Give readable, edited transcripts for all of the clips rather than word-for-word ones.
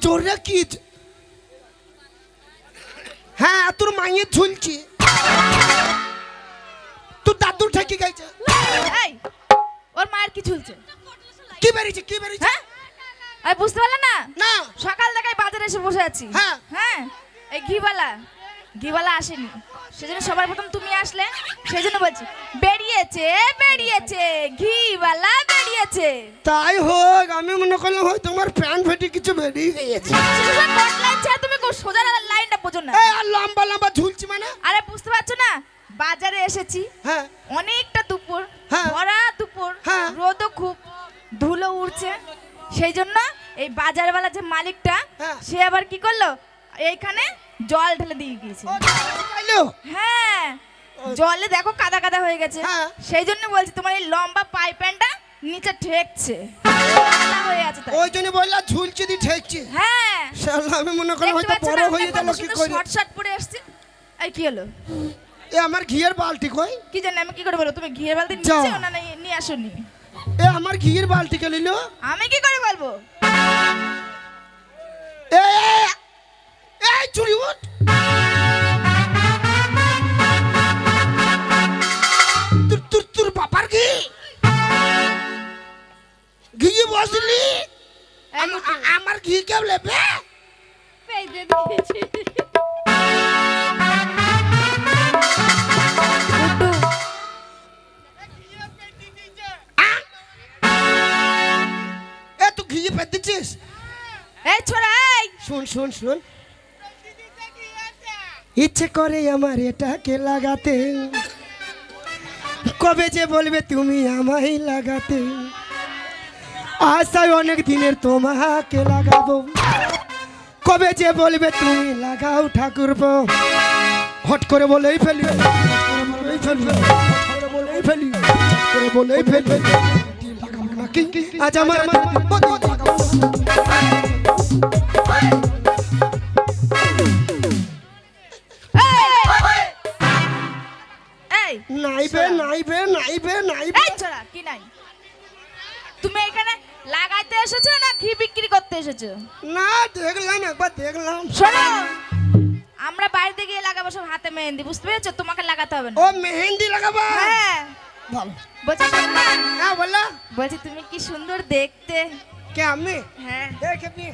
জোরে কি হ্যাঁ তোর মাইয়ে ঝুলছি তোর দাদুর ঠেকি গেছে এই ওর মায়ের কি ঝুলছে কি বেরিয়েছে হ্যাঁ আমি বুঝতে পারলাম না না সকাল থেকে বাজারে এসে বসে আছি হ্যাঁ হ্যাঁ এই ঘিওয়ালা আসেনি সেজন্য সবার প্রথম তুমি আসলে সেজন্য বলছি বেরিয়েছে ঘিওয়ালা বেরিয়েছে তাই হোক আমি মনে করলাম হয় তোমার প্যান্ট ফেটে কিছু বেরিয়ে গিয়েছে তুমি সোজা লাইনটা বোঝো না এই আর লম্বা লম্বা ঝুলছি মানে আরে বুঝতে পারছো না বাজারে এসেছি হ্যাঁ অনেকটা দুপুর হ্যাঁ। ভরা দুপুর হ্যাঁ। রোদও খুব ধুলো উড়ছে সেই জন্য এই বাজারওয়ালা যে মালিকটা হ্যাঁ। সে আবার কি করলো এইখানে জল ঢেলে দিয়ে গিয়েছে হ্যাঁ জলে দেখো কাদা কাদা হয়ে গেছে হ্যাঁ। সেই জন্য বলছি তোমার এই লম্বা পাইপ্যানটা নিচে ঠেকছে কাদা হয়ে আছে তাই। ওই জন্য বললা ঝুলছি দি ঠেকছি হ্যাঁ শালা আমি মনে করলাম হয়তো দেখতে পাচ্ছ বড় না, হয়ে গেল কত কি সুন্দর করে শর্ট পরে আসছে এই কি হলো এ আমার ঘিয়ের বালতি কই কি জানি আমি কি করে বলবো তুমি ঘিয়ের বালতি যাও। নিচে না নিয়ে আসোনি এ আমার ঘিয়ের বালতি কে লইলো আমি কি করে বলবো এ এই চুরি উঠ তোর বাবার ঘি বসলি আমার ঘি কেউ লেবে এ তুই ঘি পেতে দিচ্ছিস এই ছোড়া এই শুন ইচ্ছে করে আমার এটাকে লাগাতে কবে যে বলবে তুমি আমায় লাগাতে আশায় অনেক দিনের তোমাকে লাগাবো কবে যে বলবে তুমি লাগাও ঠাকুর হট করে বলেই ফেলি আজ আমার এই নাইবে এই ছোড়া কি নাই তুমি এখানে লাগাইতে এসেছো না ঘি বিক্রি করতে এসেছো না দেখলাম একবার দেখলাম শোনো আমরা বাইরে গিয়ে লাগাবো সব হাতে মেহেন্দি বুঝতে পেরেছো তোমাকে লাগাতে হবে না ও মেহেন্দি লাগাবা হ্যাঁ ভালো বলছি শোনো না, হ্যাঁ বলো বলছি তুমি কি সুন্দর দেখতে কে আমি হ্যাঁ দেখে নি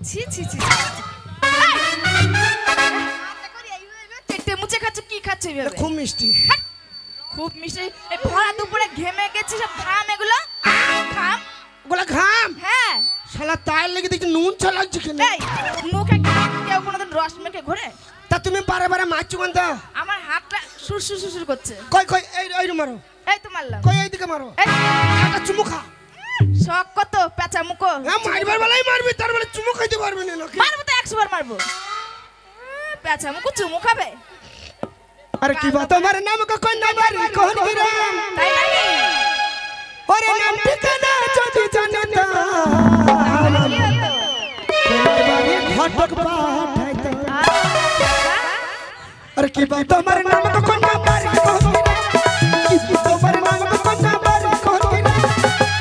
ছি ছি ছি চেটে মুচে খাচ্ছ কি খাচ্ছ এইভাবে খুব মিষ্টি খুব মিষ্টি এই ভরা দুপুরে ঘেমে গেছি সব ঘাম এগুলো ঘাম ওগুলা ঘাম হ্যাঁ শালা তার লেগে দেখছি নুন ছা লাগছে কেন এই মুখে কেউ কোনোদিন রস মেখে ঘোরে তা তুমি বারে মারছো কেন তা আমার হাতটা সুর করছে কই এই মারো এই তো মারলাম কই এইদিকে মারো এই একটা চুমু খা শখ কত পেঁচা মুখো হ্যাঁ মারবার বেলায় মারবি তার বেলা চুমু খাইতে পারবে না নাকি মারবো তো 100 বার মারবো পেঁচা মুখো চুমু খাবে আরে কি বাত তোমার নাম কখন না বাড়ি কোন গিরাম তাই নাকি ওরে নাম ঠিকানা যদি জানতা কি হলো? তোমার বাড়ি ঘটক পাঠাইতা আরে কি বাত তোমার নাম কখন না বাড়ি কোন গিরাম কি তোমার নাম কখন না বাড়ি কোন গিরাম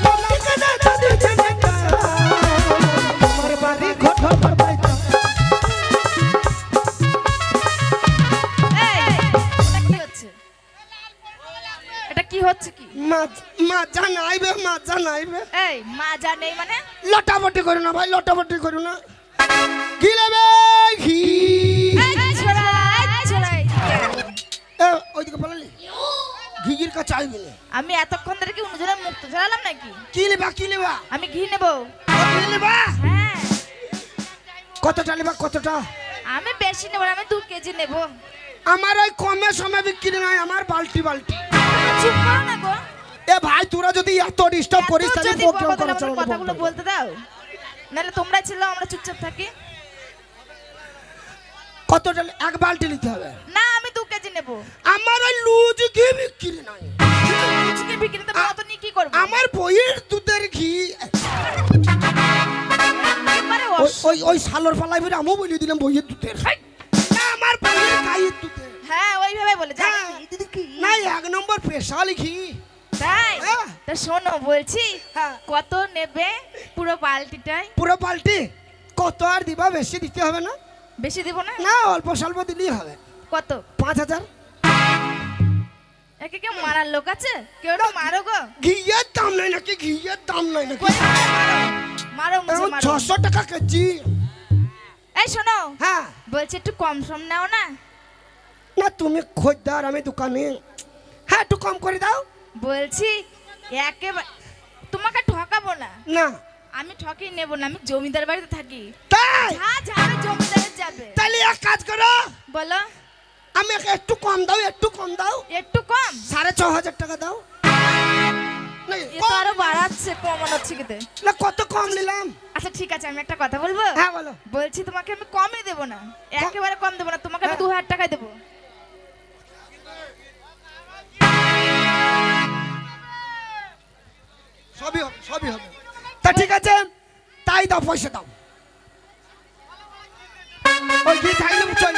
নাম ঠিকানা যদি জানতা তোমার বাড়ি ঘটক পাঠাইতা এটা কি হচ্ছে কি মাজা নাইবে এই মাজা নেই মানে লটাবটি করো না ভাই লটাবটি করো না ঘি লেবে ঘি ছোড়া এ ওইদিকে বললি ঘির কাছে আইবি না আমি এতক্ষণ ধরে কি উনুজনের মুখ তো ঝাড়ালাম নাকি কি লেবা আমি ঘি নেব ঘি লেবা হ্যাঁ কতটা আমি বেশি নেব না, আমি 2 কেজি নেব আমার ওই কমে সময় বিক্রি নাই আমার বালতি চুপ করো না গো এ ভাই তোরা যদি এত ডিস্টার্ব করিস তাহলে যদি প্রোগ্রাম বড় করা বড় চলবে কথাগুলো বলতে দাও নাহলে তোমরা ছিল আমরা চুপচাপ থাকি কতটা এক বালতি নিতে হবে না আমি 2 কেজি নেব আমার ওই লুজ ঘি বিক্রি নাই চিকেন বিক্রি তো কত নি কি করব আমার বইয়ের দুধের ঘি এবারে ওই সালোর পালাই বলে আমিও বলে দিলাম বইয়ের দুধের না আমার বইয়ের গায়ের দুধের হ্যাঁ ওইভাবে বলে যা না 1 নম্বর স্পেশাল ঘি তাই হ্যাঁ তা শোনো বলছি হ্যাঁ। কত নেবে পুরো বালতিটাই? পুরো পাল্টি কত আর দিবা, বেশি দিতে হবে না। বেশি দিব না? না অল্প স্বল্প দিলেই হবে। কত? 5000। একে কেউ মারার লোক আছে? কেউ একটু মারো গো। ঘিয়ের দাম নাই নাকি, ঘিয়ের দাম নাই নাকি? কই মারো, মারো মুঝে এখন মারো। 600 টাকা কেজি। এই শোনো হ্যাঁ বলছি একটু কম সম নাও না। না তুমি খদ্দার, আমি দোকানে। হ্যাঁ একটু কম করে দাও। বলছি একেবারে তোমাকে ঠকাবো না, না আমি ঠকিয়ে নেব না, আমি জমিদার বাড়িতে থাকি। তাই যা যাবে জমিদারে যাবে। তাহলে এক কাজ করো, বলো। আমি একটু কম দাও, একটু কম দাও। একটু কম? 6500 টাকা দাও। না, এ তো আরো বাড়াচ্ছে, কমানো হচ্ছে কিতে। না কত কম নিলাম। আচ্ছা ঠিক আছে, আমি একটা কথা বলবো। হ্যাঁ বলো। বলছি তোমাকে আমি কমই দেবো না, একেবারে কম দেবো না, তোমাকে আমি 2000 টাকায় দেবো। সবই হবে, সবই হবে। তা ঠিক আছে, তাই দাও, পয়সা দাও। ওই কি চাইলে চল।